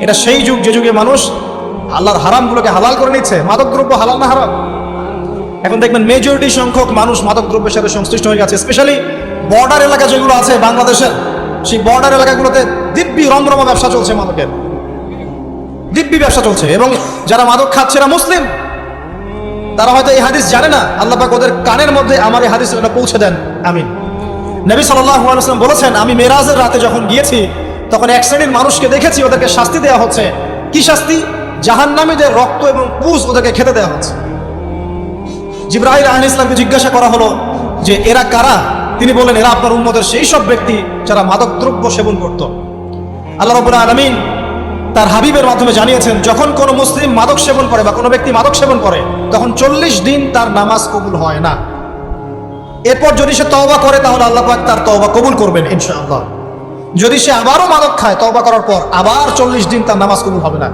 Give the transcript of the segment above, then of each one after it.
এটা সেই যুগ যে যুগে মানুষ আল্লাহর হারামগুলোকে হালাল করে নিচ্ছে। মাদকদ্রব্য হালাল না হারাম? এখন দেখবেন মেজরিটি সংখ্যক মানুষ মাদকদ্রব্যের সাথে সংশ্লিষ্ট হয়ে গেছে। স্পেশালি বর্ডার এলাকা যেগুলো আছে বাংলাদেশের, সেই বর্ডার এলাকাগুলোতে দিব্যি রমরমা ব্যবসা চলছে, মাদকের দিব্যি ব্যবসা চলছে। এবং যারা মাদক খাচ্ছে এরা মুসলিম, তারা হয়তো এই হাদিস জানে না। আল্লাহ পাক ওদের কানের মধ্যে আমার এই হাদিস পৌঁছে দেন। আমিন। নবী সাল্লাল্লাহু আলাইহি ওয়াসাল্লাম বলেছেন, আমি মেরাজের রাতে যখন গিয়েছি তখন এক শ্রেণীর মানুষকে দেখেছি, ওদেরকে শাস্তি দেওয়া হচ্ছে। কি শাস্তি? জাহান্নামীদের রক্ত এবং পুজ ওদেরকে খেতে দেওয়া হচ্ছে। জিবরাইল আলাইহিস সালামকে জিজ্ঞাসা করা হলো যে এরা কারা? তিনি বললেন, এরা আপনার উম্মতের সেই সব ব্যক্তি যারা মাদকদ্রব্য সেবন করত। আল্লাহ রাব্বুল আলামিন তার হাবিবের মাধ্যমে জানিয়েছেন, যখন কোনো মুসলিম মাদক সেবন করে বা কোনো ব্যক্তি মাদক সেবন করে তখন 40 দিন তার নামাজ কবুল হয় না। এরপর যদি সে তওবা করে তাহলে আল্লাহ পাক তার তওবা কবুল করবেন ইনশাআল্লাহ। যদি সে আবারও মাদক খায় তওবা করার পর, আবার 40 দিন তার নামাজ কবুল হবে না।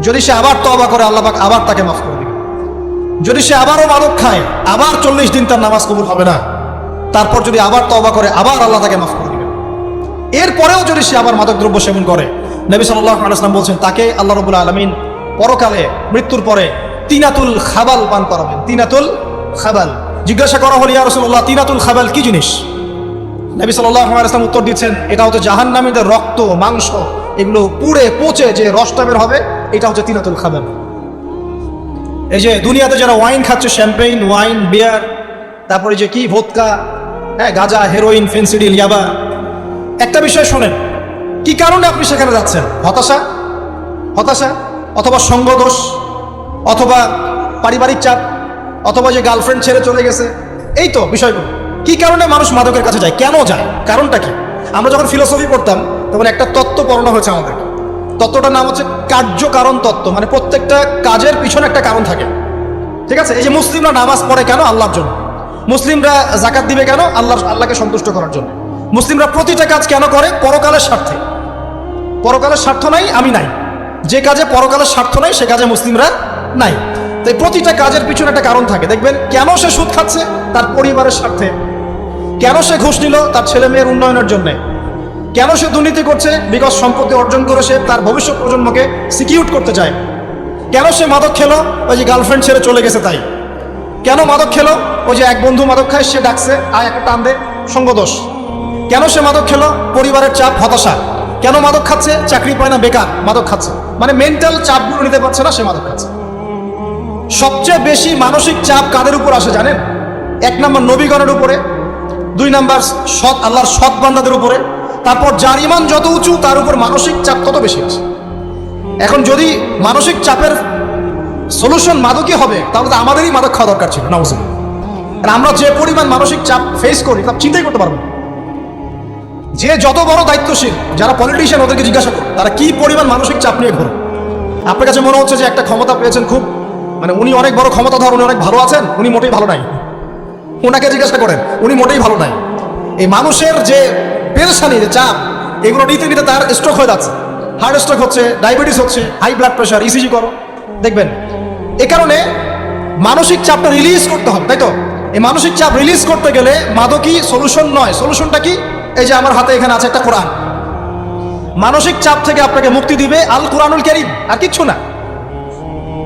যদি সে আবার তওবা করে আল্লাহ পাক আবার তাকে মাফ করে দিবেন। যদি সে আবারও মাদক খায় আবার 40 দিন তার নামাজ কবুল হবে না। তারপর যদি আবার তওবা করে আবার আল্লাহ তাকে মাফ করে দিবেন। এরপরেও যদি সে আবার মাদকদ্রব্য সেবন করে, নবী সাল্লাল্লাহু আলাইহি ওয়াসাল্লাম বলছেন তাকে আল্লাহ রাব্বুল আলামিন পরকালে মৃত্যুর পরে তিনাতুল খাবাল পান করাবেন। তিনাতুল খাবাল। জিজ্ঞাসা করা হলো, ইয়া রাসূলুল্লাহ, তিনাতুল খাবাল কি জিনিস? নবী সাল্লাল্লাহু আলাইহি ওয়াসাল্লাম উত্তর দিচ্ছেন, এটা হচ্ছে জাহান্নামীদের রক্ত, মাংস, এগুলো পুড়ে পচে যে রসটা বের হবে, এটা হচ্ছে তিনাতুল খাবাল। এই যে দুনিয়াতে যারা ওয়াইন খাচ্ছে, শ্যাম্পেইন, ওয়াইন, বিয়ার, তারপরে যে কি ভোদকা, হ্যাঁ, গাঁজা, হেরোইন, ফেন্সিডিল, ইয়াবা, একটা বিষয় শোনেন, কি কারণে আপনি সেখানে যাচ্ছেন? হতাশা, অথবা সঙ্গদোষ, অথবা পারিবারিক চাপ, অথবা যে গার্লফ্রেন্ড ছেড়ে চলে গেছে, এই তো বিষয়গুলো। কি কারণে মানুষ মাদকের কাছে যায়? কেন যায়? কারণটা কি? আমরা যখন ফিলোসফি পড়তাম তখন একটা তত্ত্ব পড়ানো হয়েছে আমাদেরকে। তত্ত্বটার নাম হচ্ছে কার্যকারণ তত্ত্ব। মানে প্রত্যেকটা কাজের পিছনে একটা কারণ থাকে, ঠিক আছে? এই যে মুসলিমরা নামাজ পড়ে কেন? আল্লাহর জন্য। মুসলিমরা যাকাত দিবে কেন? আল্লাহকে সন্তুষ্ট করার জন্য। মুসলিমরা প্রতিটা কাজ কেন করে? পরকালের স্বার্থে। পরকালের স্বার্থ নাই, আমি নাই। যে কাজে পরকালের স্বার্থ নাই সে কাজে মুসলিমরা নাই। তাই প্রতিটা কাজের পিছনে একটা কারণ থাকে। দেখবেন কেন সে সুদ খাচ্ছে? তার পরিবারের স্বার্থে। কেন সে ঘুষ নিল? তার ছেলে মেয়ের উন্নয়নের জন্য। কেন সে দুর্নীতি করছে? বিকজ সম্পত্তি অর্জন করে সে তার ভবিষ্যৎ প্রজন্মকে সিকিউর করতে চায়। কেন সে মাদক খেলো? ওই যে গার্লফ্রেন্ড ছেড়ে চলে গেছে তাই। কেন মাদক খেলো? ওই যে এক বন্ধু মাদক খায়, সে ডাকছে, আয় একটা টান দে, সঙ্গদোষ। কেন সে মাদক খেলো? পরিবারের চাপ, হতাশা। কেন মাদক খাচ্ছে? চাকরি পায় না, বেকার, মাদক খাচ্ছে। মানে মেন্টাল চাপগুলো নিতে পারছে না, সে মাদক খাচ্ছে। সবচেয়ে বেশি মানসিক চাপ কাদের উপর আসে জানেন? 1 নম্বর নবীগণের উপরে, 2 নম্বর আল্লাহর সৎ বান্দাদের উপরে, তারপর যার ঈমান যত উঁচু তার উপর মানসিক চাপ তত বেশি আসে। এখন যদি মানসিক চাপের সলিউশন মাদকই হবে তাহলে তো আমাদেরই মাদক খাওয়া দরকার ছিল, নাউজুবিল্লাহ। আর আমরা যে পরিমাণ মানসিক চাপ ফেস করি তা চিন্তাই করতে পারবো না। যে যত বড় দায়িত্বশীল, যারা পলিটিশিয়ান, ওদেরকে জিজ্ঞাসা করুন তারা কি পরিমাণ মানসিক চাপ নিয়ে ঘোরে। আপনার কাছে মনে হচ্ছে যে একটা ক্ষমতা পেয়েছেন, খুব মানে উনি অনেক বড় ক্ষমতাধর, উনি অনেক ভালো আছেন, উনি মোটেই ভালো নাই। ওনাকে জিজ্ঞাসা করেন, উনি মোটেই ভালো নাই। এই মানুষের যে পেরেশানি, যে চাপ, এগুলো নিতে নিতে তার স্ট্রোক হয়ে যাচ্ছে, হার্ট স্ট্রোক হচ্ছে, ডায়াবেটিস হচ্ছে, হাই ব্লাড প্রেশার, ইসিজি করো, দেখবেন। এ কারণে মানসিক চাপটা রিলিজ করতে হবে, তাই তো? এই মানসিক চাপ রিলিজ করতে গেলে মাদকই সলিউশন নয়। সলিউশনটা কি? এই যে আমার হাতে এখানে আছে একটা কোরআন। মানসিক চাপ থেকে আপনাকে মুক্তি দিবে আল কোরআনুল কারীম, আর কিচ্ছু না।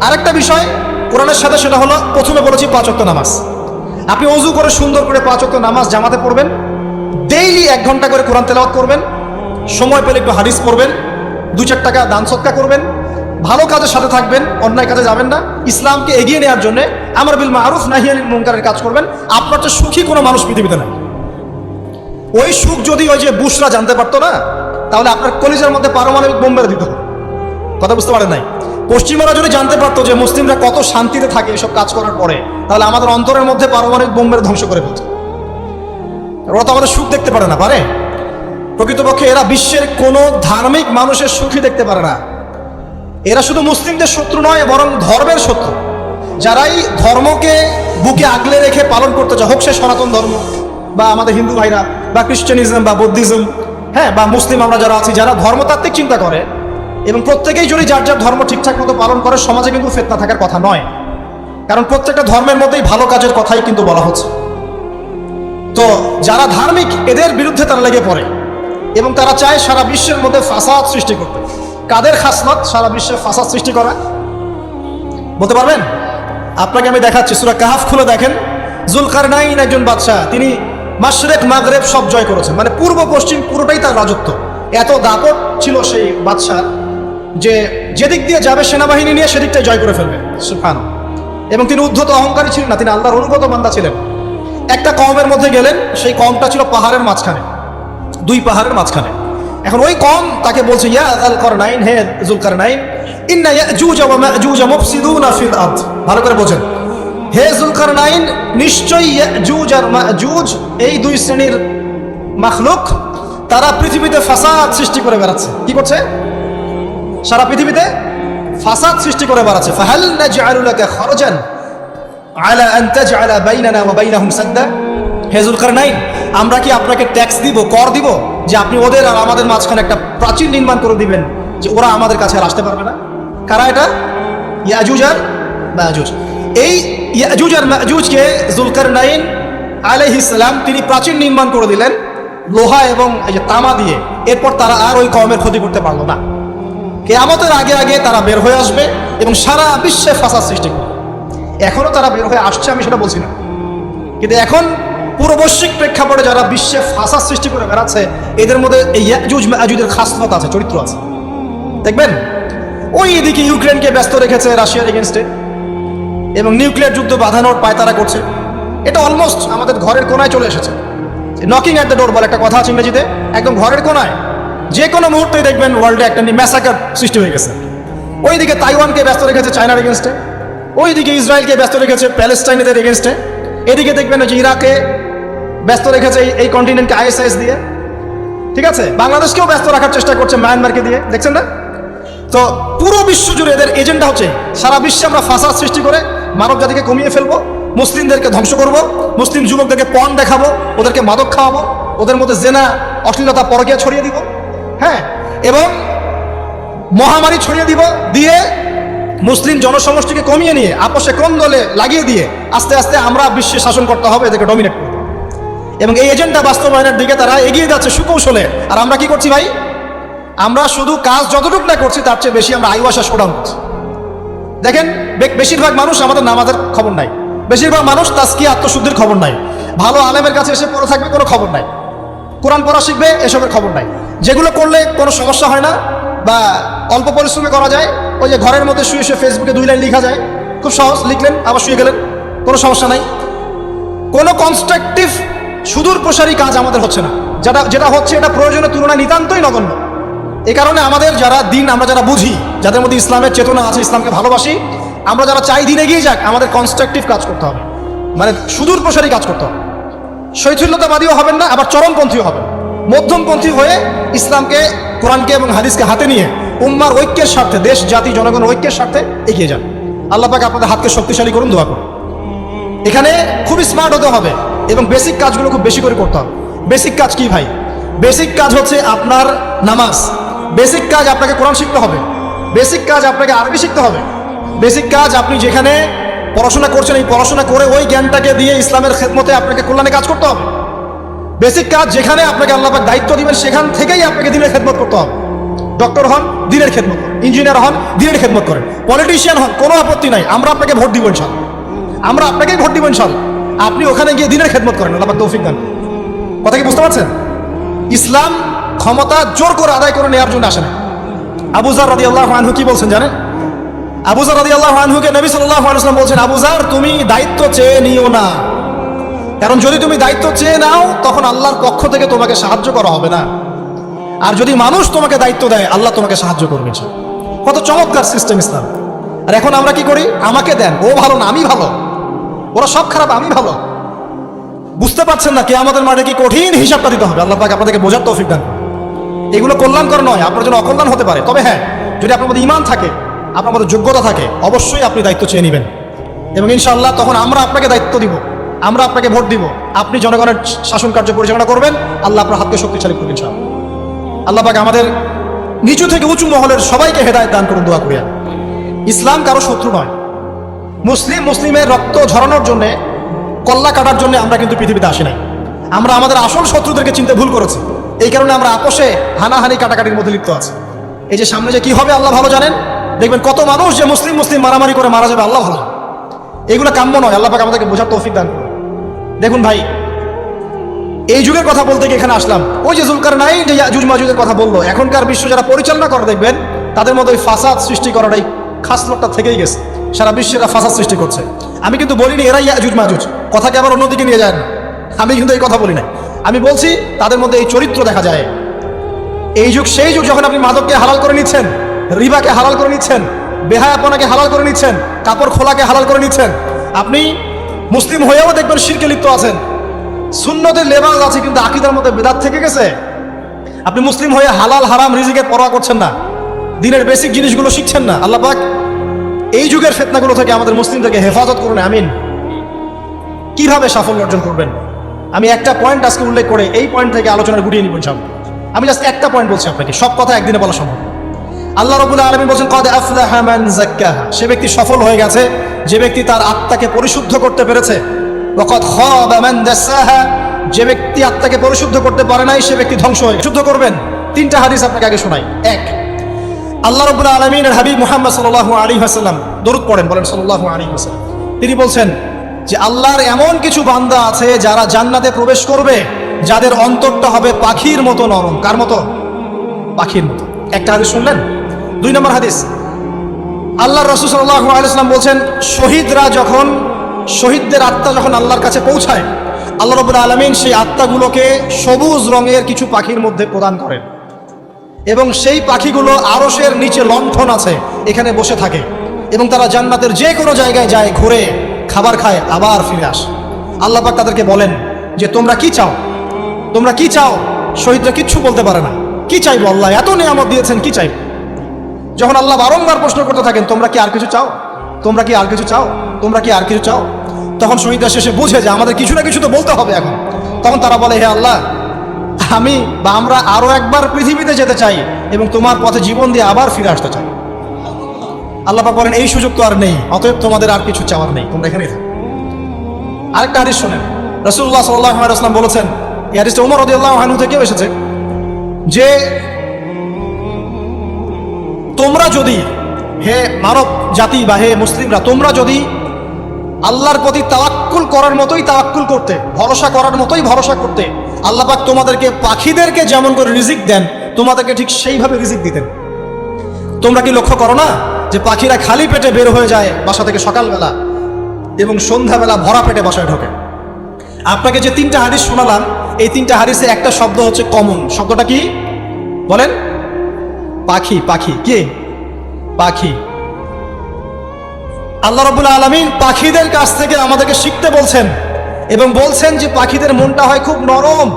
আরেকটা বিষয় কোরআনের সাথে, সেটা হলো প্রথমে বলেছি 5 ওয়াক্ত নামাজ। আপনি ওযু করে সুন্দর করে 5 ওয়াক্ত নামাজ জামাতে পড়বেন, ডেইলি 1 ঘন্টা করে কোরআন তেলাওয়াত করবেন, সময় পেলে একটু হাদিস পড়বেন, 2-4 টাকা দান সদকা করবেন, ভালো কাজের সাথে থাকবেন, অন্যায় কাজে যাবেন না, ইসলামকে এগিয়ে নেওয়ার জন্য আমর বিল মারুফ নাহি আনিল মুনকারের কাজ করবেন। আপনার চেয়ে সুখী কোনো মানুষ পৃথিবীতে নাই। ওই সুখ যদি ওই যে বুশরা জানতে পারতো না, তাহলে আপনার কলিজার মধ্যে পারমাণবিক বোম মেরে দিত। কথা বুঝতে পারেন নাই? পশ্চিমারা যদি জানতে পারতো যে মুসলিমরা কত শান্তিতে থাকে এসব কাজ করার পরে, তাহলে আমাদের অন্তরের মধ্যে পারমাণবিক বোম মেরে ধ্বংস করে ফেলত। ওরা তো আমাদের সুখ দেখতে পারে না, পারে? প্রকৃতপক্ষে এরা বিশ্বের কোনো ধার্মিক মানুষের সুখই দেখতে পারে না। এরা শুধু মুসলিমদের শত্রু নয়, বরং ধর্মের শত্রু। যারাই ধর্মকে বুকে আগলে রেখে পালন করতে চায়, হোক সে সনাতন ধর্ম বা আমাদের হিন্দু ভাইরা বা খ্রিস্টানিজম বা বৌদ্ধিজম, হ্যাঁ, বা মুসলিম আমরা যারা আছি, যারা ধর্মতাত্ত্বিক চিন্তা করে এবং প্রত্যেকেই যদি যার যার ধর্ম ঠিকঠাক মতো পালন করে, সমাজে কিন্তু ফিতনা থাকার কথা নয়। কারণ প্রত্যেকটা ধর্মের মধ্যেই ভালো কাজের কথাই কিন্তু বলা হচ্ছে। তো যারা ধার্মিক, এদের বিরুদ্ধে তারা লেগে পড়ে এবং তারা চায় সারা বিশ্বের মধ্যে ফাসাদ সৃষ্টি করতে। কাদের খাসলত সারা বিশ্বে ফাসাদ সৃষ্টি করা? বলতে পারবেন? আপনাকে আমি দেখাচ্ছি, সূরা কাহাফ খুলে দেখেন। জুলকারনাইন একজন বাদশাহ, তিনি মাশরিক মাগরিব সব জয় করেছেন, মানে পূর্ব পশ্চিম পুরোটাই তার রাজত্ব। এত দাপট ছিল সেই বাদশাহ যে যেদিক দিয়ে যাবে সেনাবাহিনী নিয়ে সেদিকটাই জয় করে ফেলবে, সুবহানাল্লাহ। এবং তিনি উদ্ধত অহংকারী ছিলেন না, তিনি আল্লাহর অনুগত বান্দা ছিলেন। একটা কওমের মধ্যে গেলেন, সেই কওমটা ছিল পাহাড়ের মাঝখানে, দুই পাহাড়ের মাঝখানে। এখন ওই কওম তাকে বলছে, ইয়া যুলকারনাইন, হে যুলকারনাইন, ইন্না ইয়াজুজ ওয়া মাজুজ মুফসিদুনা ফিল আরদ। ভালো করে বোঝেন, হে যুলকারনাইন, নিশ্চয়ই ইয়াজুজ আর মাজুজ এই দুই শ্রেণীর মাখলুক, তারা পৃথিবীতে ফাসাদ সৃষ্টি করে বেড়াচ্ছে। কি করছে? সারা পৃথিবীতে ফাসাদ সৃষ্টি করে বেড়াচ্ছে। ফাহাল নাজআলু লাকা খরজান আলা আন তাজআলা বাইনানা ওয়া বাইনাহুম সাদ্দা। হে যুলকারনাইন, আমরা কি আপনাকে ট্যাক্স দিব, কর দিব, যে আপনি ওদের আর আমাদের মাঝখানে একটা প্রাচীর নির্মাণ করে দিবেন, যে ওরা আমাদের কাছে আর আসতে পারবে না? কারা এটা? ইয়াজুজ আর মাজুজ। এই ইয়াজুজ আর মাজুজকে যুলকারনাইন আলাইহিস সালাম তিনি প্রাচীর নির্মাণ করে দিলেন লোহা এবং এই যে তামা দিয়ে। এরপর তারা আর ওই কওমের ক্ষতি করতে পারলো না। কিয়ামতের আগে আগে তারা বের হয়ে আসবে এবং সারা বিশ্বে ফাসাদ সৃষ্টি করবে। এখনো তারা বের হয়ে আসছে, আমি সেটা বলছি না, কিন্তু এখন পুরো বৈশ্বিক প্রেক্ষাপটে যারা বিশ্বে ফাসাদ সৃষ্টি করে বেড়াচ্ছে, এদের মধ্যে এই ইয়াজুজ মাজুজের খাসলত আছে, চরিত্র আছে। দেখবেন ওই এদিকে ইউক্রেনকে ব্যস্ত রেখেছে রাশিয়ার এগেনস্টে এবং নিউক্লিয়ার যুদ্ধ বাঁধানোর পায়তারা করছে। এটা অলমোস্ট আমাদের ঘরের কোনায় চলে এসেছে। নকিং অ্যাট দ্য ডোর বলে একটা কথা আছে ইংরেজিতে, একদম ঘরের কোনায়। যে কোনো মুহূর্তেই দেখবেন ওয়ার্ল্ডে একটা ম্যাসাকার সৃষ্টি হয়ে গেছে। ওইদিকে তাইওয়ানকে ব্যস্ত রেখেছে চায়নার এগেনস্টে, ওইদিকে ইসরায়েলকে ব্যস্ত রেখেছে প্যালেস্টাইনিদের এগেনস্টে, এদিকে দেখবেন যে ইরাকে ব্যস্ত রেখেছে এই কন্টিনেন্টকে আইএসআইএস দিয়ে। ঠিক আছে, বাংলাদেশকেও ব্যস্ত রাখার চেষ্টা করছে মায়ানমারকে দিয়ে, দেখছেন না? তো পুরো বিশ্ব জুড়ে এদের এজেন্ডা হচ্ছে সারা বিশ্বে আমরা ফাসাদ সৃষ্টি করে মানব জাতিকে কমিয়ে ফেলবো, মুসলিমদেরকে ধ্বংস করব, মুসলিম যুবকদেরকে পণ দেখাবো, ওদেরকে মাদক খাওয়াবো, ওদের মধ্যে জেনা অশ্লীলতা পরকীয়া ছড়িয়ে দিব, হ্যাঁ, এবং মহামারী ছড়িয়ে দিব, দিয়ে মুসলিম জনসমষ্টিকে কমিয়ে নিয়ে আপোষে কোন্দলে লাগিয়ে দিয়ে আস্তে আস্তে আমরা বিশ্বে শাসন করতে হবে, এদেরকে ডমিনেট করতে। এবং এই এজেন্ডা বাস্তবায়নের দিকে তারা এগিয়ে যাচ্ছে সুকৌশলে। আর আমরা কি করছি ভাই? আমরা শুধু কাজ যতটুকু না করছি তার চেয়ে বেশি আমরা আইওয়াসা শোডাউন করছি। দেখেন বেশিরভাগ মানুষ আমাদের নামাজের খবর নাই, বেশিরভাগ মানুষ তাজকিয়া আত্মশুদ্ধির খবর নাই, ভালো আলেমের কাছে এসে পড়ে থাকবে কোনো খবর নাই, কোরআন পড়া শিখবে এসবের খবর নাই। যেগুলো করলে কোনো সমস্যা হয় না বা অল্প পরিশ্রমে করা যায়, ওই যে ঘরের মধ্যে শুয়ে শুয়ে ফেসবুকে 2 লাইন লেখা যায়, খুব সহজ, লিখলেন আবার শুয়ে গেলেন, কোনো সমস্যা নাই। কোনো কনস্ট্রাকটিভ সুদূর প্রসারী কাজ আমাদের হচ্ছে না। যেটা হচ্ছে এটা প্রয়োজনের তুলনায় নিতান্তই নগণ্য। এই কারণে আমাদের যারা দিন, আমরা যারা বুঝি, যাদের মধ্যে ইসলামের চেতনা আছে, ইসলামকে ভালোবাসি, আমরা যারা চাই দিন এগিয়ে যাক, আমাদের কনস্ট্রাকটিভ কাজ করতে হবে, মানে সুদূর প্রসারী কাজ করতে হবে। শৈথিল্যতাবাদীও হবেন না, আবার চরমপন্থীও হবেন, মধ্যমপন্থী হয়ে ইসলামকে, কোরআনকে এবং হাদিসকে হাতে নিয়ে উম্মার ঐক্যের স্বার্থে, দেশ জাতি জনগণের ঐক্যের স্বার্থে এগিয়ে যান। আল্লাহ পাক আপনাদের হাতকে শক্তিশালী করুন, দোয়া করুন। এখানে খুব স্মার্ট হতে হবে এবং বেসিক কাজগুলো খুব বেশি করে করতে হবে। বেসিক কাজ কি ভাই? বেসিক কাজ হচ্ছে আপনার নামাজ, বেসিক কাজ আপনাকে কোরআন শিখতে হবে, বেসিক কাজ আপনাকে আরবি শিখতে হবে, বেসিক কাজ আপনি যেখানে পড়াশোনা করছেন এই পড়াশোনা করে ওই জ্ঞানটাকে দিয়ে ইসলামের খেদমতে আপনাকে কল্যাণে কাজ করতে হবে। বেসিক কাজ যেখানে আপনাকে আল্লাহ পাক দায়িত্ব দিবেন সেখান থেকেই আপনাকে দিনের খেদমত করতে হবে। ডক্টর হন, দিনের খেদমত করেন, ইঞ্জিনিয়ার হন, দিনের খেদমত করেন, পলিটিশিয়ান হন, কোনো আপত্তি নাই, আমরা আপনাকে ভোট দিব ইনশাআল্লাহ, আমরা আপনাকেই ভোট দিব ইনশাআল্লাহ। আপনি ওখানে গিয়ে দিনের খেদমত করেন, আল্লাহ পাক তৌফিক দান। কথা কি বুঝতে পারছেন? ইসলাম ক্ষমতা জোর করে আদায় করে নেওয়ার জন্য আসে না। আবু যার রাদিয়াল্লাহু আনহু কি বলছেন জানেন? আবু যার রাদিয়াল্লাহু আনহুকে নবী সাল্লাল্লাহু আলাইহি ওয়াসাল্লাম বলছেন, আবু যার, তুমি দায়িত্ব চেয়ে নিও না, কারণ যদি তুমি দায়িত্ব চেয়ে নাও তখন আল্লাহর পক্ষ থেকে তোমাকে সাহায্য করা হবে না, আর যদি মানুষ তোমাকে দায়িত্ব দেয় আল্লাহ তোমাকে সাহায্য করবে। কত চমৎকার সিস্টেম ইসলাম। আর এখন আমরা কি করি? আমাকে দেন, ও ভালো না আমি ভালো, ওরা সব খারাপ আমি ভালো। বুঝতে পারছেন না কিয়ামতের মাঠে কি কঠিন হিসাবটা দিতে হবে। আল্লাহ পাক আপনাদেরকে বোঝার তৌফিক দান। এগুলো কল্যাণকর নয়, আপনার জন্য অকল্যাণ হতে পারে। তবে হ্যাঁ, যদি আপনার মধ্যে ঈমান থাকে, আপনার মধ্যে যোগ্যতা থাকে, অবশ্যই আপনি দায়িত্ব চেয়ে নেবেন এবং ইনশাআল্লাহ তখন আমরা আপনাকে দায়িত্ব দিব, আমরা আপনাকে ভোট দিব, আপনি জনগণের শাসন কার্য পরিচালনা করবেন, আল্লাহ আপনার হাতকে শক্তিশালী করবেন ইনশাআল্লাহ। আল্লাহ পাক আমাদের নিচু থেকে উঁচু মহলের সবাইকে হেদায়েত দান করুন, দোয়া করি। ইসলাম কারো শত্রু নয়। মুসলিমের রক্ত ঝরানোর জন্য, কল্লা কাটার জন্য আমরা কিন্তু পৃথিবীতে আসি নাই। আমরা আমাদের আসল শত্রুদেরকে চিনতে ভুল করেছি, এই কারণে আমরা আপোষে হানাহানি কাটাকাটির মধ্যে লিপ্ত আছি। এই যে সামনে যে কি হবে আল্লাহ ভালো জানেন। দেখবেন কত মানুষ যে মুসলিম মুসলিম মারামারি করে মারা যাবে, আল্লাহ ভালো। এগুলো কাম্য নয়, আল্লাহ পাক আমাদেরকে বোঝার তৌফিক দান করুন। দেখুন ভাই, এই যুগের কথা বলতে গিয়ে এখানে আসলাম। ওই যে জুলকারনাইন যে ইয়াজুজ মাজুজের কথা বললো, এখনকার বিশ্ব যারা পরিচালনা করে দেখবেন তাদের মধ্যে ওই ফাসাদ সৃষ্টি করাটাই খাসলতটা থেকেই গেছে। সারা বিশ্বে এরা ফাসাদ সৃষ্টি করছে। আমি কিন্তু বলিনি এরাই ইয়াজুজ মাজুজ, কথাকে আবার অন্যদিকে নিয়ে যায় না, আমি কিন্তু এই কথা বলি না। আমি বলছি তাদের মধ্যে এই চরিত্র দেখা যায়। এই যুগ সেই যুগ যখন আপনি মাদককে হালাল করে নিচ্ছেন, রিবাকে হালাল করে নিচ্ছেন, বেহায়াপনাকে হালাল করে নিচ্ছেন, কাপড় খোলাকে হালাল করে নিচ্ছেন। আপনি মুসলিম হয়েও দেখবেন শিরকে লিপ্ত আছেন। সুন্নতের লেবাস আছে কিন্তু আকীদার মধ্যে বিদআত থেকে গেছে। আপনি মুসলিম হয়ে হালাল হারাম রিজিকের পরোয়া করছেন না, দিনের বেসিক জিনিসগুলো শিখছেন না। আল্লাহ পাক এই যুগের ফিতনাগুলো থেকে আমাদের মুসলিমদেরকে হেফাজত করুন, আমিন। কিভাবে সাফল্য অর্জন করবেন, আমি একটা পয়েন্ট আজকে উল্লেখ করে এই পয়েন্ট থেকে আলোচনা গুটিয়ে নিব ইনশাআল্লাহ। আমি জাস্ট একটা পয়েন্ট বলছি আপনাকে, সব কথা একদিনে বলা সম্ভব। আল্লাহ রাব্বুল আলামিন বলেন ক্বাদ আফলাহা মান যাক্কাহা, সে ব্যক্তি সফল হয়ে গেছে যে ব্যক্তি তার আত্মাকে পরিশুদ্ধ করতে পেরেছে। ওয়া ক্বাদ খাবা মান দাসাহা, যে ব্যক্তি আত্মাকে পরিশুদ্ধ করতে পারে নাই সে ব্যক্তি ধ্বংস হয়ে গেছে। শুদ্ধ করবেন, তিনটা হাদিস আপনাকে আগে শোনাই। এক, আল্লাহ রাব্বুল আলামিনের হাবিব মুহাম্মদ সাল্লাল্লাহু আলাইহি ওয়াসাল্লাম দরুদ পড়েন, বলেন সাল্লাল্লাহু আলাইহি ওয়াসাল্লাম। তিনি বলছেন যে আল্লাহর এমন কিছু বান্দা আছে যারা জান্নাতে প্রবেশ করবে যাদের অন্তরটা হবে পাখির মতো নরম। কার মতো? পাখির মতো। একটা হাদিস শুনলেন। দুই নম্বর হাদিস, আল্লাহর রাসূল সাল্লাল্লাহু আলাইহি ওয়াসাল্লাম বলছেন শহীদদের আত্মা যখন আল্লাহর কাছে পৌঁছায়, আল্লাহ রাব্বুল আলামিন সেই আত্মাগুলোকে সবুজ রঙের কিছু পাখির মধ্যে প্রদান করেন এবং সেই পাখিগুলো আরশের নিচে লণ্ঠন আছে এখানে বসে থাকে এবং তারা জান্নাতের যে কোনো জায়গায় যায়, ঘুরে খাবার খায়, আবার ফিরে আসে। আল্লাহ পাক তাদেরকে বলেন যে তোমরা কি চাও, তোমরা কি চাও? শহীদরা কিচ্ছু বলতে পারে না, কি চাইবো, আল্লাহ এত নিয়ামত দিয়েছেন, কি চাইবো? যখন আল্লাহ বারংবার প্রশ্ন করতে থাকেন তোমরা কি আর কিছু চাও, তোমরা কি আর কিছু চাও, তোমরা কি আর কিছু চাও, তখন শহীদরা শেষে বুঝে যে আমাদের কিছু না কিছু তো বলতে হবে এখন। তখন তারা বলে হে আল্লাহ, আমরা আরো একবার পৃথিবীতে যেতে চাই এবং তোমার পথে জীবন দিয়ে আবার ফিরে আসতে চাই। আল্লাহ পাক বলেন এই সুযোগ তো আর নেই, অতএব তোমাদের আর কিছু চাওয়ার নেই, তোমরা এখানেই থাকো। আরেকটা হাদিস শোনেন, রাসূলুল্লাহ সাল্লাল্লাহু আলাইহি ওয়াসাল্লাম বলেছেন, এই হাদিসটা ওমর রাদিয়াল্লাহু আনহু থেকেও এসেছে, যে তোমরা যদি, হে মানব জাতি বা হে মুসলিমরা, তোমরা যদি আল্লাহর প্রতি তাওয়াক্কুল করার মতোই তাওয়াক্কুল করতে, ভরসা করার মতোই ভরসা করতে, আল্লাহ পাক তোমাদেরকে পাখিদেরকে যেমন করে রিজিক দেন তোমাদেরকে ঠিক সেইভাবে রিজিক দিতেন। তোমরা কি লক্ষ্য করো না যে পাখিরা খালি পেটে বের হয়ে যায় বাসা থেকে সকালবেলা এবং সন্ধ্যাবেলা ভরা পেটে বাসায় ঢোকে? আপনাকে যে তিনটা হাদিস শোনালাম, এই তিনটা হাদিসে একটা শব্দ হচ্ছে কমন। শব্দটা কি বলেন? পাখি। পাখি কি? পাখি। আল্লাহ রাব্বুল আলামিন পাখিদের কাছ থেকে আমাদেরকে শিখতে বলছেন এবং বলছেন যে পাখিদের মনটা হয় খুব নরম,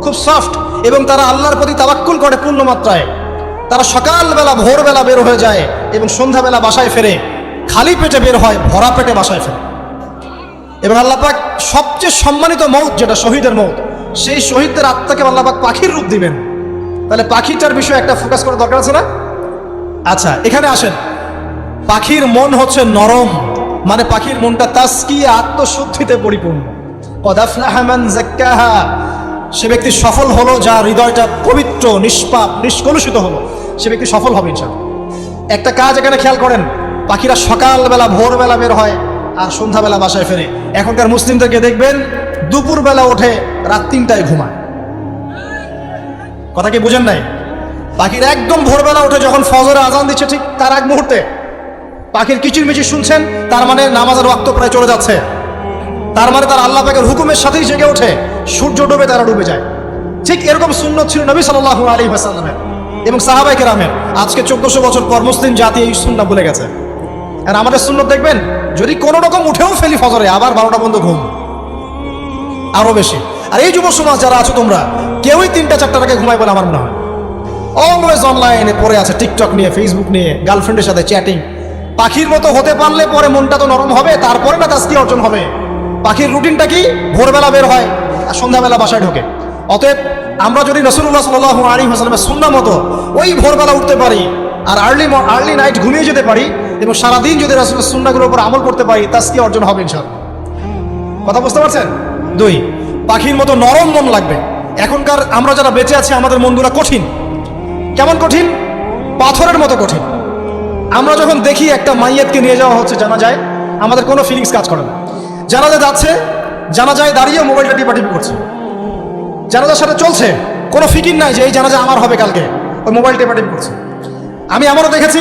খুব সফট এবং তারা আল্লাহর প্রতি তাওয়াক্কুল করে পূর্ণ মাত্রায়। তারা সকালবেলা ভোরবেলা বের হয়ে যায় এবং সন্ধ্যাবেলা বাসায় ফেরে, খালি পেটে বের হয়, ভরা পেটে বাসায় ফেরে। এবং আল্লাহ পাক সবচেয়ে সম্মানিত মৌত যেটা শহীদের মৌত, সেই শহীদদের আত্মাকে আল্লাহ পাক পাখির রূপ দিবেন। তাহলে পাখিটার বিষয়ে একটা ফোকাস করার দরকার আছে না? আচ্ছা, এখানে আসেন। পাখির মন হচ্ছে নরম, মানে পাখির মনটা তাসকিয়া, আত্মশুদ্ধিতে পরিপূর্ণ। ক্বাদ আফলাহা মান যাক্কাহা, সে ব্যক্তি সফল হলো যার হৃদয়টা পবিত্র, নিষ্পাপ, নিষ্কলুষিত হলো, সে ব্যক্তি সফল হবে ইনশাআল্লাহ। একটা কাজ এখানে খেয়াল করেন, পাখিরা সকালবেলা ভোরবেলা বের হয় আর সন্ধ্যাবেলা বাসায় ফেরে। এখনকার মুসলিমদেরকে দেখবেন দুপুরবেলা ওঠে, রাত 3টায় ঘুমায়। কথা কি বুঝেন নাই? পাখির একদম ভোরবেলা উঠে যখন ফজরে আজান দিচ্ছে ঠিক তার এক মুহূর্তে পাখির কিচিরমিচির শুনছেন, তার মানে নামাজের ওয়াক্ত প্রায় চলে যাচ্ছে, তার মানে তার আল্লাহ পাকের হুকুমের সাথেই জেগে ওঠে, সূর্য ডুবে তারা ডুবে যায়। ঠিক এরকম সুন্নত ছিল নবী সাল্লাল্লাহু আলাইহি ওয়াসাল্লামের এবং সাহাবায়ে কেরামের। আজকে 1400 বছর পর মুসলিম জাতি এই সুন্নাহ ভুলে গেছে। আর আমাদের সুন্নত দেখবেন, যদি কোনো রকম উঠেও ফেলি ফজরে, আবার 12টা পর্যন্ত ঘুম, আরো বেশি। আর এই যুব সমাজ যারা আছো তোমরা কেউই 3টা-4টার আগে ঘুমায় বলে আমার মনে হয়। অলওয়েজ অনলাইনে পড়ে আছে, টিকটক নিয়ে, ফেসবুক নিয়ে, গার্লফ্রেন্ডের সাথে চ্যাটিং। পাখির মতো হতে পারলে পরে মনটা তো নরম হবে, তারপরে না তাসকিয়া অর্জন হবে। পাখির রুটিনটা কি? ভোরবেলা বের হয় আর সন্ধ্যাবেলা বাসায় ঢোকে। অতএব আমরা যদি রাসূলুল্লাহ সাল্লাল্লাহু আলাইহি ওয়াসাল্লামের সুন্নাহ মতো ওই ভোরবেলা উঠতে পারি আর আর্লি নাইট ঘুমিয়ে যেতে পারি এবং সারাদিন যদি রাসূলের সুন্নাহগুলোর উপর আমল করতে পারি, তাসকিয়া অর্জন হবে ইনশাআল্লাহ। কথা বুঝতে পারছেন? 2, পাখির মতো নরম মন লাগবে। এখনকার আমরা যারা বেঁচে আছি আমাদের মনগুলো কঠিন। কেমন কঠিন? পাথরের মতো কঠিন। আমরা যখন দেখি একটা মাইয়াতকে নিয়ে যাওয়া হচ্ছে জানাজায়, আমাদের কোনো ফিলিংস কাজ করে না। জানাজা যাচ্ছে, জানাজায় দাঁড়িয়ে মোবাইলটা টিপাটিপি করছে, জানাজার সাথে চলছে, কোনো ফিকির নাই যে এই জানাজা আমার হবে কালকে, ওই মোবাইল টিপাটিপি করছে। আমি এমনও দেখেছি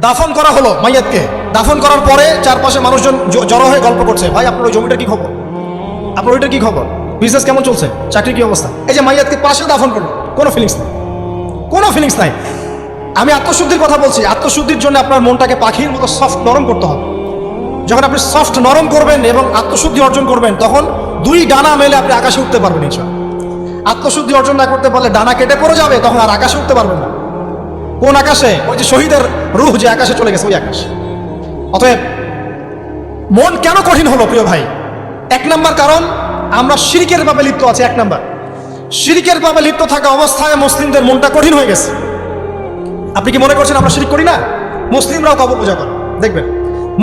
দাফন করা হলো মাইয়াতকে, দাফন করার পরে চারপাশে মানুষজন জড়ো হয়ে গল্প করছে, ভাই আপনার ওই জমিটার কি খবর, আপনার ওইটার কি খবর, বিজনেস কেমন চলছে, চাকরির কি অবস্থা। এই যে মাইয়াতকে পাশে দাফন করলো, কোনো ফিলিংস নাই, কোনো ফিলিংস নাই। আমি আত্মশুদ্ধির কথা বলছি, আত্মশুদ্ধির জন্য আপনার মনটাকে পাখির মতো সফট নরম করতে হবে। যখন আপনি সফট নরম করবেন এবং আত্মশুদ্ধি অর্জন করবেন, তখন দুই ডানা মেলে আপনি আকাশে উঠতে পারবেন ইনশাআল্লাহ। আত্মশুদ্ধি অর্জন না করতে পারলে ডানা কেটে পড়ে যাবে, তখন আর আকাশে উঠতে পারবেন না। কোন আকাশে? ওই যে শহীদের রূহ যে আকাশে চলে গেছে, ওই আকাশ। অতএব মন কেন কঠিন হলো প্রিয় ভাই? এক নাম্বার কারণ, আমরা শিরকের পাপে লিপ্ত আছি। এক নাম্বার, শিরকের পাপে লিপ্ত থাকা অবস্থায় মুসলিমদের মনটা কঠিন হয়ে গেছে। আপনি কি মনে করছেন আমরা শিরক করি না? মুসলিমরাও কবর পূজা করে, দেখবেন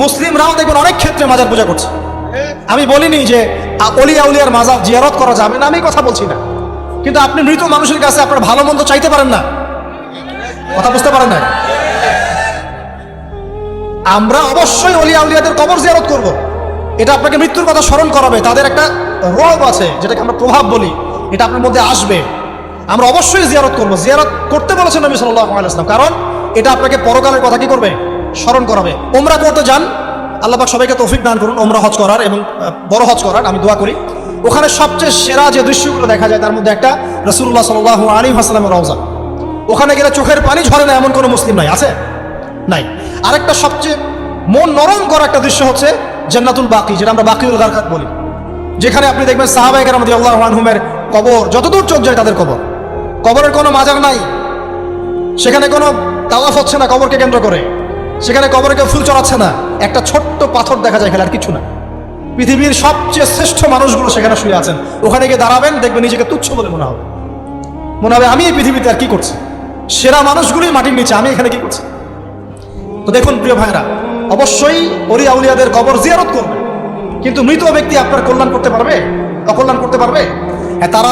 মুসলিমরাও দেখবেন অনেক ক্ষেত্রে মাজার পূজা করছে। আমি বলিনি যে অলিয়া উলিয়ার মাজার জিয়ারত করা যাবে না, আমি কথা বলছি না, কিন্তু আপনি মৃত মানুষের কাছে আপনার ভালো মন্দ চাইতে পারেন না, কথা বুঝতে পারেন না? আমরা অবশ্যই অলিয়া উলিয়াদের কবর জিয়ারত করব, এটা আপনাকে মৃত্যুর কথা স্মরণ করাবে। তাদের একটা রব আছে যেটাকে আমরা প্রভাব বলি, এটা আপনার মধ্যে আসবে। আমরা অবশ্যই জিয়ারত করব, জিয়ারত করতে বলেছেন নবী সাল্লাল্লাহু আলাইহি ওয়াসাল্লাম, কারণ এটা আপনাকে পরকালের কথা কি করবে, স্মরণ করাবে। ওমরা করতে যান, আল্লাহ পাক সবাইকে তৌফিক দান করুন ওমরা হজ করার এবং বড় হজ করার, আমি দোয়া করি। ওখানে সবচেয়ে সেরা যে দৃশ্যগুলো দেখা যায় তার মধ্যে একটা রাসূলুল্লাহ সাল্লাল্লাহু আলাইহি ওয়াসাল্লামের রওজা। ওখানে গেলে চোখের পানি ঝরে না এমন কোনো মুসলিম নাই, আছে? নাই। আরেকটা সবচেয়ে মন নরম করা একটা দৃশ্য হচ্ছে জান্নাতুল বাকি, যেটা আমরা বাকিউল গারকাত বলি, যেখানে আপনি দেখবেন সাহাবায়ে কেরাম রাদিয়াল্লাহু আনহুমের কবর, যতদূর চোখ যায় তাদের কবর, কবরের কোনো মাজার নাই, সেখানে কোনো তাওয়াফ হচ্ছে না কবরকে কেন্দ্র করে, সেখানে কবরে কেউ ফুল চড়াচ্ছে না, একটা ছোট্ট পাথর দেখা যায়, খেলার কিছু না। পৃথিবীর সবচেয়ে শ্রেষ্ঠ মানুষগুলো সেখানে শুয়ে আছেন। ওখানে গিয়ে দাঁড়াবেন, দেখবেন নিজেকে তুচ্ছ বলে মনে হবে, মনে হবে আমি এই পৃথিবীতে আর কি করছি, সেরা মানুষগুলোই মাটির নিচে, আমি এখানে কি করছি। তো দেখুন প্রিয় ভাইরা, অবশ্যই অলিয়া উলিয়াদের কবর জিয়ারত করবে, কিন্তু মৃত ব্যক্তি আপনার কল্যাণ করতে পারবে, অকল্যাণ করতে পারবে? হ্যাঁ, তারা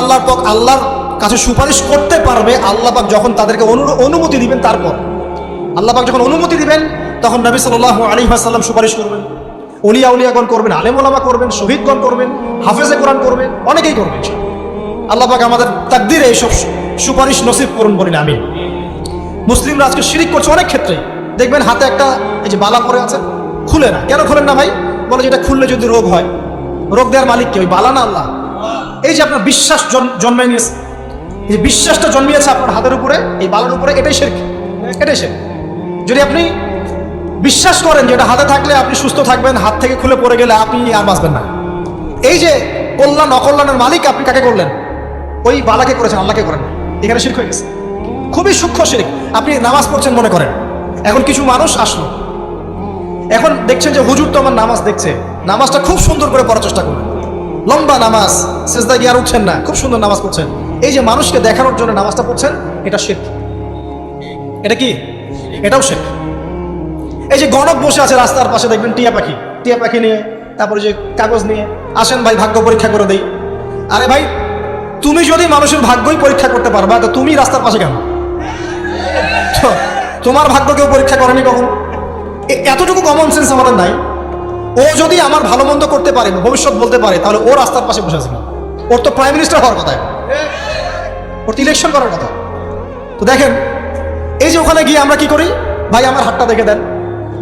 আল্লাহর কাছে সুপারিশ করতে পারবে আল্লাহ পাক যখন তাদেরকে অনুমতি দিবেন। তারপর আল্লাহ পাক যখন অনুমতি দিবেন, তখন নবী সাল্লাল্লাহু আলাইহি ওয়াসাল্লাম সুপারিশ করবেন, অলিয়া উলিয়াগণ করবেন, আলেম ওলামা করবেন, শহীদগণ করবেন, হাফেজে কোরআন করবেন, অনেকেই করবেন। আল্লাহ পাক আমাদের তাকদীরে এইসব সুপারিশ নসিব করুন বলি না আমি। মুসলিমরা আজকে শিরিক করছে অনেক ক্ষেত্রে। দেখবেন হাতে একটা এই যে বালা পরে আছে, খুলে না। কেন খুলেন না ভাই? বলে যেটা খুললে যদি রোগ হয়, রোগ দেওয়ার মালিক কে? ওই বালা না আল্লাহ? এই যে আপনার বিশ্বাস জন্মে নিয়েছে, এই যে বিশ্বাসটা জন্মিয়েছে আপনার হাতের উপরে, এই বালার উপরে, এটাই শিরক, এটাই শিরক। যদি আপনি বিশ্বাস করেন যে এটা হাতে থাকলে আপনি সুস্থ থাকবেন, হাত থেকে খুলে পড়ে গেলে আপনি আর বাঁচবেন না, এই যে কল্যাণ অকল্যাণের মালিক আপনি কাকে করলেন? ওই বালাকে করেছেন, আল্লাহকে করেন, এখানে শিরক হয়ে গেছে। খুবই সূক্ষ্ম শিরক। আপনি নামাজ পড়ছেন মনে করেন, এখন কিছু মানুষ আসলো, এখন দেখছেন যে হুজুর তো আমার নামাজ দেখছে, নামাজটা খুব সুন্দর করে পড়ার চেষ্টা করবেন, লম্বা নামাজ, সিজদা গিয়ে আর উঠছেন না, খুব সুন্দর নামাজ পড়ছেন। এই যে মানুষকে দেখানোর জন্য নামাজটা পড়ছেন, এটা শিরক। এটা কি? এটাও শিরক। এই যে গণক বসে আছে রাস্তার পাশে, দেখবেন টিয়া পাখি নিয়ে, তারপরে যে কাগজ নিয়ে, আসেন ভাই ভাগ্য পরীক্ষা করে দেই। আরে ভাই, তুমি যদি মানুষের ভাগ্যই পরীক্ষা করতে পারবা, তো তুমি রাস্তার পাশে কেন? তোমার ভাগ্য কেউ পরীক্ষা করেনি কখনো? এতটুকু কমন সেন্স আমাদের নাই। ও যদি আমার ভালো মন্দ করতে পারে, ভবিষ্যৎ বলতে পারে, তাহলে ও রাস্তার পাশে বসে আছে না? ওর তো প্রাইম মিনিস্টার হওয়ার কথা, ওর তো ইলেকশন করার কথা। তো দেখেন, এই যে ওখানে গিয়ে আমরা কি করি, ভাই আমার হাতটা দেখে দেন,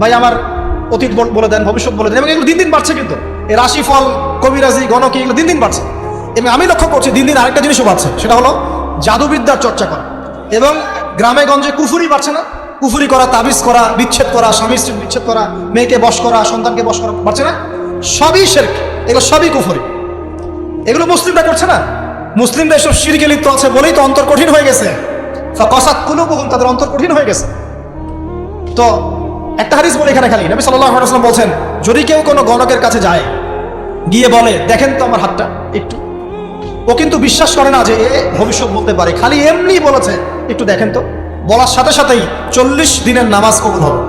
ভাই আমার অতীত বলে দেন, ভবিষ্যৎ বলে দেন, এবং এগুলো দিন দিন বাড়ছে। কিন্তু এই রাশিফল, কবিরাজি, গণক, এগুলো দিন দিন বাড়ছে। এবং আমি লক্ষ্য করছি দিন দিন আরেকটা জিনিসও বাড়ছে, সেটা হলো জাদুবিদ্যার চর্চা করা। এবং গ্রামে গঞ্জে কুফুরি বাড়ছে না? কুফুরি করা, তাবিজ করা, বিচ্ছেদ করা, স্বামী স্ত্রী বিচ্ছেদ করা, মেয়েকে বশ করা, সন্তানকে বশ করা, বাড়ছে না? সবই শিরক, এগুলো সবই কুফুরি। এগুলো মুসলিমরা করছে না? মুসলিমরা এসব শিরকে লিপ্ত আছে বলেই তো অন্তর কঠিন হয়ে গেছে। ফাকাসাত কুলুবুহুম, তাদের অন্তর কঠিন হয়ে গেছে। তো একটা হাদিস বলে এখানে খালি, নবী সাল্লাল্লাহু আলাইহি ওয়াসাল্লাম বলছেন, যদি কেউ কোনো গণকের কাছে যায়, গিয়ে বলে দেখেন তো আমার হাতটা একটু, ও কিন্তু বিশ্বাস করে না যে এ ভবিষ্যৎ বলতে পারে, খালি এমনি বলেছে একটু দেখেন তো, বলার সাথে সাথেই 40 দিনের নামাজ কবুল হবে।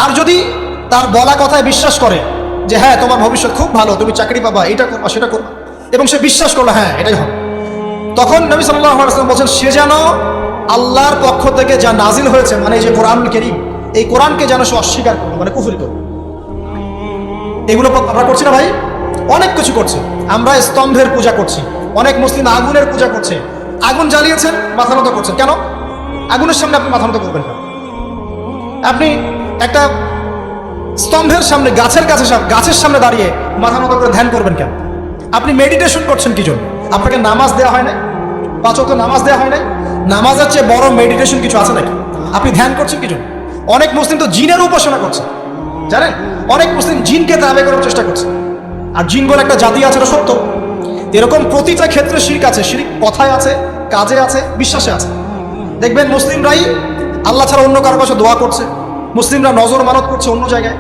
আর যদি তার বলা কথায় বিশ্বাস করে যে হ্যাঁ তোমার ভবিষ্যৎ খুব ভালো, তুমি চাকরি পাবা, এটা করবা, সেটা করবা, এবং সে বিশ্বাস করলো হ্যাঁ এটাই হবে, তখন নবী সাল্লাল্লাহু আলাইহি ওয়াসাল্লাম বলছেন সে যেন আল্লাহর পক্ষ থেকে যা নাজিল হয়েছে, মানে এই যে কোরআনুল কারীম, এই কোরআনকে যেন সে অস্বীকার করবে, মানে কুফরি করবে। এগুলো আমরা করছি না ভাই? অনেক কিছু করছে। আমরা স্তম্ভের পূজা করছি, অনেক মুসলিম আগুনের পূজা করছে। আগুন জ্বালিয়েছেন, মাথা নত করছেন কেন? আগুনের সামনে আপনি মাথা নত করবেন কেন? আপনি একটা স্তম্ভের সামনে, গাছের সামনে দাঁড়িয়ে মাথা নত করে ধ্যান করবেন কেন? আপনি মেডিটেশন করছেন কি জন্য? আপনাকে নামাজ দেওয়া হয় না? 5 ওয়াক্ত নামাজ দেওয়া হয় না? নামাজের চেয়ে বড় মেডিটেশন কিছু আছে নাকি? আপনি ধ্যান করছেন কি জন্য? অনেক মুসলিম তো জিনের উপাসনা করছে, জানেন? অনেক মুসলিম জিনকে দাবি করার চেষ্টা করছে। আর জিন বলে একটা জাতি আছে, এটা সত্য। এরকম প্রতিটা ক্ষেত্রে শিরক আছে। শিরক কথায় আছে, কাজে আছে, বিশ্বাসে আছে। দেখবেন মুসলিমরাই আল্লাহ ছাড়া অন্য কারো কাছে দোয়া করছে, মুসলিমরা নজর মানত করছে অন্য জায়গায়,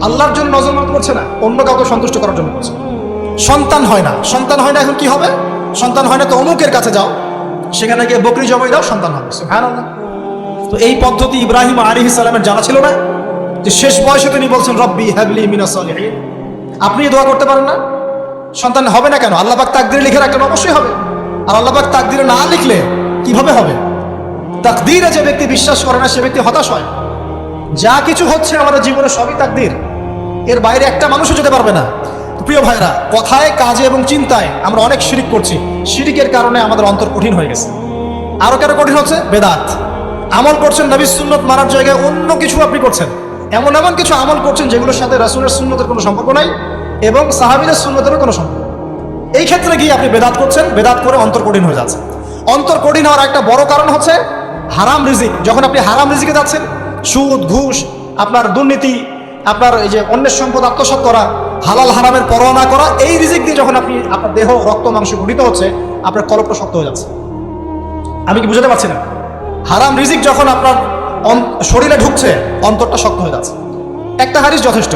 আল্লাহর জন্য নজর মানত করছে না, অন্য কাউকে সন্তুষ্ট করার জন্য করছে। সন্তান হয় না, এখন কি হবে? সন্তান হয় না তো অমুকের কাছে যাও, সেখানে গিয়ে বকরি জবাই দাও, সন্তান হবে। সুবহানাল্লাহ। তো এই পদ্ধতি ইব্রাহিম আলাইহিস সালামের জানা ছিল না, যে শেষ বয়সে তিনি বলছেন রব্বি হাবলি মিনাস সালিহিন। আপনি দোয়া করতে পারেন না? সন্তান হবে না কেন? আল্লাহ পাক তাকদীরে লিখে রাখলেন, অবশ্যই হবে। আর আল্লাহ পাক তাকদীরে না লিখলে কিভাবে হবে? তাকদীরে যে ব্যক্তি বিশ্বাস করে না, সে ব্যক্তি হতাশ হয়। যা কিছু হচ্ছে আমাদের জীবনে সবই তাকদীর, এর বাইরে একটা মানুষও যেতে পারবে না। প্রিয় ভাইরা, কথায়, কাজে এবং চিন্তায় আমরা অনেক শিরিক করছি। শিরিকের কারণে আমাদের অন্তর কঠিন হয়ে গেছে। আরো কেন কঠিন হচ্ছে? বেদাত। আমল করছেন নবীর সুন্নত মানার জায়গায় অন্য কিছু আপনি করছেন। এমন কিছু আমল করছেন যেগুলোর সাথে রাসূলের সুন্নতের কোনো সম্পর্ক নাই এবং সাহাবীদের সুন্নতেরও কোনো সম্পর্ক। এই ক্ষেত্রে গিয়ে আপনি বেদাত করছেন, বেদাত করে অন্তর কঠিন হয়ে যাচ্ছে। অন্তর কঠিন হওয়ার একটা বড় কারণ হচ্ছে হারাম রিজিক। যখন আপনি হারাম রিজিকে যাচ্ছেন, সুদ, ঘুষ, আপনার দুর্নীতি, আপনার এই যে অন্যের সম্পদ আত্মসাৎ করা, হালাল হারামের পরোয়া না করা, এই রিজিক দিয়ে যখন আপনি আপনার দেহ, রক্ত, মাংস গঠিত হচ্ছে, আপনার কলবটা শক্ত হয়ে যাচ্ছে। আমি কি বুঝাতে পারছি না? হারাম রিজিক যখন আপনার শরীরে ঢুকছে, অন্তরটা শক্ত হয়ে যাচ্ছে। একটা হাদিস যথেষ্ট।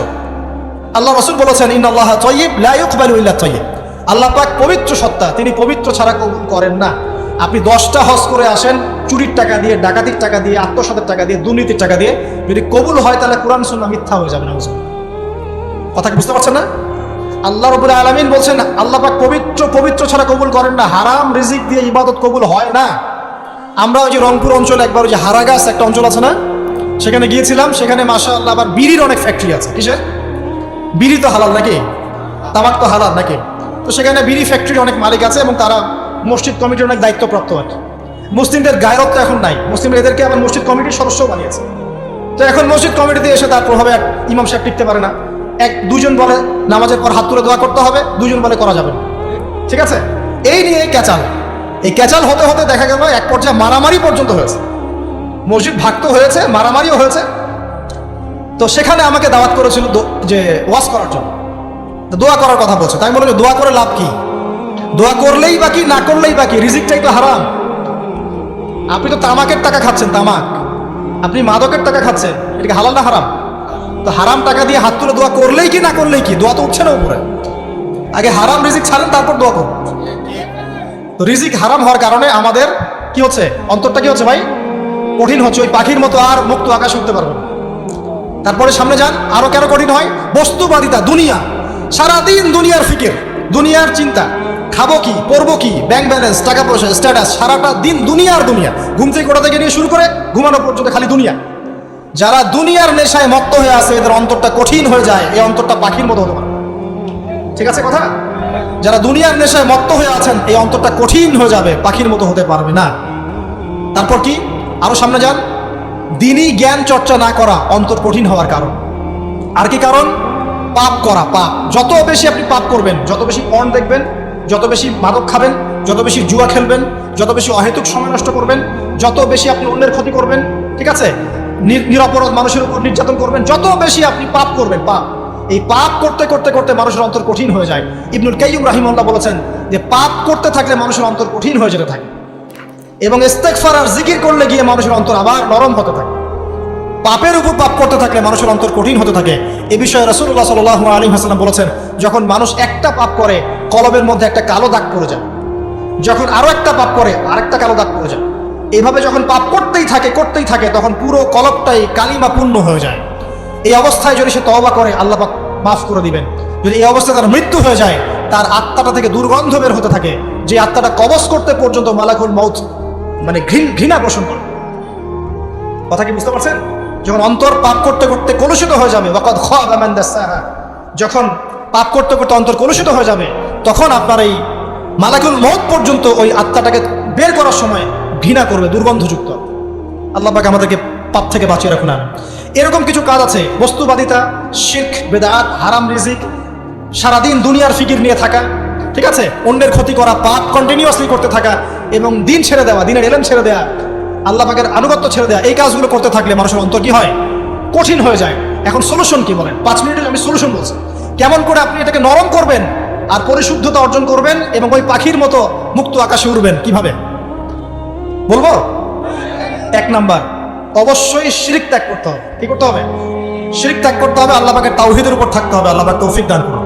আল্লাহ রাসূল বলেছেন, ইন্নাল্লাহা তাইয়্যিব লা ইকবালু ইল্লা তাইয়্যিব। আল্লাহ পাক পবিত্র সত্তা, তিনি পবিত্র ছাড়া কবুল করেন না। আপনি 10টা হজ করে আসেন, চুরির টাকা দিয়ে, ডাকাতির টাকা দিয়ে, আত্মসাতের টাকা দিয়ে, দুর্নীতির টাকা দিয়ে, যদি কবুল হয় তাহলে কোরআন সুন্নাহ মিথ্যা হয়ে যাবে না। কথা কি বুঝতে পারছেন না? আল্লাহ রাব্বুল আলামিন বলছেন আল্লাহ পাক পবিত্র ছাড়া কবুল করেন না। হারাম রিজিক দিয়ে ইবাদত কবুল হয় না। আমরা ওই যে রংপুর অঞ্চলে একবার ওই যে হারাগাছ একটা অঞ্চল আছে না, সেখানে গিয়েছিলাম। সেখানে মাশাআল্লাহ আবার বিড়ির অনেক ফ্যাক্টরি আছে। কিসের? বিড়ি তো হালাল নাকি? তামাক তো হালাল নাকি? তো সেখানে বিড়ি ফ্যাক্টরির অনেক মালিক আছে এবং তারা মসজিদ কমিটির অনেক দায়িত্বপ্রাপ্ত আর কি। মুসলিমদের গায়রত তো এখন নাই, মুসলিমরা এদেরকে আবার মসজিদ কমিটির সদস্য বানিয়েছে। তো এখন মসজিদ কমিটিতে এসে তার প্রভাবে ইমাম সাহেব টিকতে পারে না। দুজন বলে নামাজের পর হাত তুলে দোয়া করতে হবে, দুজন বলে করা যাবে না। ঠিক আছে? এই নিয়ে এই ক্যাচাল হতে হতে দেখা গেল এক পর্যায়ে মারামারি পর্যন্ত হয়েছে। মসজিদ ভাগ হয়েছে, মারামারিও হয়েছে। তো সেখানে আমাকে দাওয়াত করেছিল যে ওয়াজ করার জন্য, দোয়া করার কথা বলছে। তাই বললাম যে দোয়া করে লাভ কি? দোয়া করলেই বাকি, না করলেই বাকি, রিজিকটাই তো হারাম। আপনি তো তামাকের টাকা খাচ্ছেন, তামাক, আপনি মাদকের টাকা খাচ্ছেন, এটা কি হালাল না হারাম? তো হারাম টাকা দিয়ে হাত তুলে দোয়া করলেই কি, না করলেই কি? দোয়া তো উঠছে না উপরে। আগে হারাম রিজিক ছাড়েন, তারপর দোয়া করুন। তো রিজিক হারাম হওয়ার কারণে আমাদের কি হচ্ছে? অন্তরটা কি হচ্ছে ভাই? কঠিন হচ্ছে। ওই পাখির মতো আর মুক্ত আকাশ উঠতে পারবে না। তারপরে সামনে যান, আরো কেন কঠিন হয়? বস্তুবাদিতা, দুনিয়া। সারাদিন দুনিয়ার ফিকির, দুনিয়ার চিন্তা, খাবো কি, পরবো কি, ব্যাংক ব্যালেন্স, টাকা পয়সা, স্ট্যাটাস, সারাটা দিন দুনিয়ার দুনিয়া। ঘুম থেকে ওঠা থেকে নিয়ে শুরু করে ঘুমানো পর্যন্ত খালি দুনিয়া। যারা দুনিয়ার নেশায় মত্ত হয়ে আছে, এদের অন্তরটা কঠিন হয়ে যায়। এই অন্তরটা পাখির মতো হতে পারে। ঠিক আছে কথা? যারা দুনিয়ার নেশায় মত্ত হয়ে আছেন, এই অন্তরটা কঠিন হয়ে যাবে, পাখির মতো হতে পারবে না। তারপর কি? আরো সামনে যান, দিনই জ্ঞান চর্চা না করা অন্তর কঠিন হওয়ার কারণ। আর কি কারণ? পাপ করা। পাপ যত বেশি আপনি পাপ করবেন, যত বেশি পর্ন দেখবেন, যত বেশি মাদক খাবেন, যত বেশি জুয়া খেলবেন, যত বেশি অহেতুক সময় নষ্ট করবেন, যত বেশি আপনি অন্যের ক্ষতি করবেন, ঠিক আছে, নিরপরাধ মানুষের উপর নির্যাতন করবেন, যত বেশি আপনি পাপ করবেন, পাপ, এই পাপ করতে করতে করতে মানুষের অন্তর কঠিন হয়ে যায়। ইবনুল কাইয়্যিম রাহিমাহুল্লাহ বলেছেন যে পাপ করতে থাকলে মানুষের অন্তর কঠিন হয়ে যেতে থাকে এবং ইস্তেগফার আর জিকির করলে গিয়ে মানুষের অন্তর আবার নরম হতে থাকে। পাপের উপর পাপ করতে থাকলে মানুষের অন্তর কঠিন হতে থাকে। এ বিষয়ে রাসূলুল্লাহ সাল্লাল্লাহু আলাইহি ওয়াসাল্লাম বলেছেন, যখন মানুষ একটা পাপ করে কলবের মধ্যে একটা কালো দাগ পড়ে যায়, যখন আরো একটা পাপ করে আরেকটা কালো দাগ পড়ে যায়। এইভাবে যখন পাপ করতেই থাকে তখন পুরো কলবটাই কালিমা পূর্ণ হয়ে যায়। এই অবস্থায় যদি সে তওবা করে, আল্লাহ পাক মাফ করে দিবেন। যদি এই অবস্থায় তার মৃত্যু হয়ে যায়, তার আত্মাটা থেকে দুর্গন্ধ বের হতে থাকে, যে আত্মাটা কবজ করতে পর্যন্ত মালাকুল মউত মানে ঘৃণা পোষণ করবে। কথা কি বুঝতে পারছেন? যখন অন্তর পাপ করতে করতে কলুষিত হয়ে যাবে, ওয়াকাদ খাবা মান দাসাহা, যখন পাপ করতে করতে অন্তর কলুষিত হয়ে যাবে, তখন আপনার এই মালাকুল মউত পর্যন্ত ওই আত্মাটাকে বের করার সময় ঘৃণা করবে, দুর্গন্ধযুক্ত। আল্লাহ পাক আমাদেরকে পাপ থেকে বাঁচিয়ে রাখুন। এরকম কিছু কাজ আছে, বস্তুবাদিতা, শিরক, বেদাত, হারাম রিজিক, সারাদিন দুনিয়ার ফিকির নিয়ে থাকা, ঠিক আছে, অন্যের ক্ষতি করা, পাপ কন্টিনিউয়াসলি করতে থাকা, এবং দিন ছেড়ে দেওয়া, দিনের এলেম ছেড়ে দেওয়া, আল্লাহ পাকের আনুগত্য ছেড়ে দেওয়া, এই কাজগুলো করতে থাকলে মানুষের অন্তর কি হয়? কঠিন হয়ে যায়। এখন সলিউশন কি বলেন? 5 মিনিটে আমি সলিউশন বলছি। কেমন করে আপনি এটাকে নরম করবেন আর পরিশুদ্ধতা অর্জন করবেন এবং ওই পাখির মতো মুক্ত আকাশে উড়বেন, কিভাবে বলবো? 1 নাম্বার, অবশ্যই শিরক ত্যাগ করতে হবে। কি করতে হবে? শিরক ত্যাগ করতে হবে। আল্লাহ পাকের তাওহীদের উপর থাকতে হবে। আল্লাহ পাক তৌফিক দান করুন।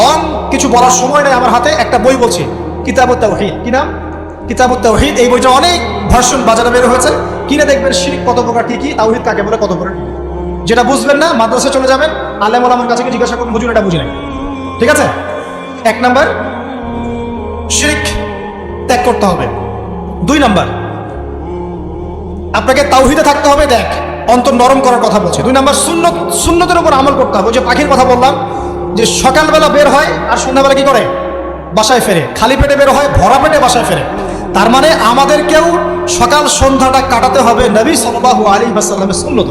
লং কিছু বলার সময় নেই আমার হাতে, একটা বই বলছি, কিতাবুত তাওহীদ। কি নাম? কিতাবুত তাওহীদ। এই বইটা অনেক ভার্সন বাজারে বের হয়েছে, কিনে দেখবেন শিরক কত প্রকার, কি কি, তাওহীদ কাকে বলে, কত প্রকার। যেটা বুঝবেন না, মাদ্রাসায় চলে যাবেন, আলেম ওলামার কাছে গিয়ে জিজ্ঞাসা করুন, হুজুর এটা বুঝি নাই। ঠিক আছে? 1 নাম্বার, শিরক ত্যাগ করতে হবে। 2 নাম্বার, আপনাকে তাওহীদে থাকতে হবে। দেখ, অন্তর নরম করার কথা বলছে। 2 নাম্বার, সুন্নতের উপর আমল করতে হবে। যে পাখির কথা বললাম, যে সকালবেলা বের হয় আর সন্ধ্যাবেলা কি করে? বাসায় ফেরে। খালি পেটে বের হয়, ভরা পেটে বাসায় ফেরে। তার মানে আমাদেরকেও সকাল সন্ধ্যাটা কাটাতে হবে নবী সাল্লাল্লাহু আলাইহি ওয়াসাল্লামের সুন্নত।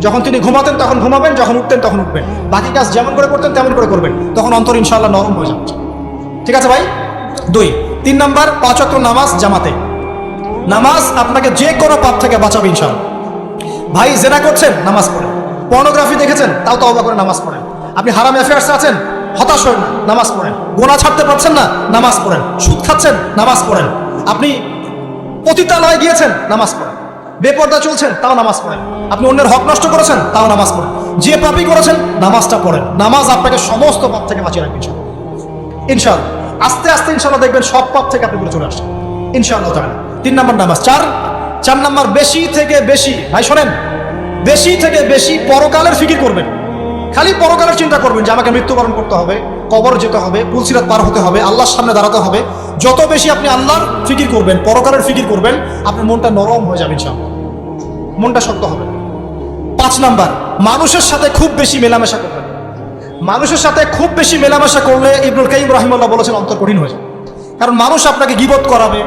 যখন তিনি ঘুমাতেন তখন ঘুমাবেন, যখন উঠতেন তখন উঠবেন, বাকি কাজ যেমন করে করতেন তেমন করে করবেন, তখন অন্তর ইনশাআল্লাহ নরম হয়ে যাবে। ঠিক আছে ভাই? 2। 3 নাম্বার, 5 ওয়াক্ত নামাজ জামাতে। নামাজ আপনাকে যে কোনো পাপ থেকে বাঁচাবে ইনশাআল্লাহ। ভাই জেনা করছেন, নামাজ পড়েন। পর্নোগ্রাফি দেখেছেন, তাও তওবা করে নামাজ পড়েন। আপনি হারাম অ্যাফেয়ার্সে আছেন, হতাশ হন না, নামাজ পড়েন। গোনা ছাড়তে পারছেন না, নামাজ পড়েন। সুদ খাচ্ছেন, নামাজ পড়েন। আপনি পতিতালয়ে গিয়েছেন, নামাজ পড়েন। বেপর্দা চলছেন, তাও নামাজ পড়েন। আপনি অন্যের হক নষ্ট করেছেন, তাও নামাজ পড়েন। যে পাপই করেছেন, নামাজটা পড়েন। নামাজ আপনাকে সমস্ত পাপ থেকে বাঁচিয়ে রাখবে ইনশাআল্লাহ। আস্তে আস্তে ইনশাআল্লাহ দেখবেন সব পাপ থেকে আপনি দূরে চলে আসছেন ইনশাআল্লাহ তাআলা। 3 নাম্বার নামাজ। 4 নাম্বার, বেশি থেকে বেশি, ভাই শোনেন, বেশি থেকে বেশি পরকালের ফিকির করবেন। খালি পরকালের চিন্তা করবেন যে আমাকে মৃত্যুবরণ করতে হবে, কবর যেতে হবে, পুলসিরাত পার হতে হবে, আল্লাহর সামনে দাঁড়াতে হবে। যত বেশি আপনি আল্লাহর ফিকির করবেন, পরকালের ফিকির করবেন, আপনার মনটা নরম হয়ে যাবে ইনশাআল্লাহ, মনটা শক্ত হবে। 5 নাম্বার, মানুষের সাথে খুব বেশি মেলামেশা করবেন। মানুষের সাথে খুব বেশি মেলামেশা করলে ইবনুল কাইয়িম রাহিমাহুল্লাহ বলেছেন অন্তর কঠিন হয়ে যায়। কারণ মানুষ আপনাকে গীবত করাবে,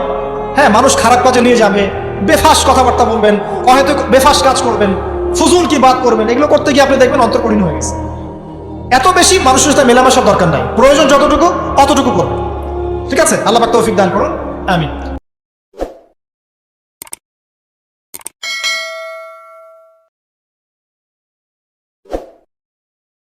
হ্যাঁ, মানুষ খারাপ কাজে নিয়ে যাবে, বেফাস কথাবার্তা বলবেন, হয়তো বেফাস কাজ করবেন, ফুজুল কি বাদ করবেন। এগুলো করতে গিয়ে আপনি দেখবেন অন্তর কঠিন হয়ে গেছে। এত বেশি মানুষের সাথে মেলামেশার দরকার নাই, প্রয়োজন যতটুকু অতটুকু করবেন। ঠিক আছে? আল্লাহ পাক তৌফিক দান করুন, আমিন।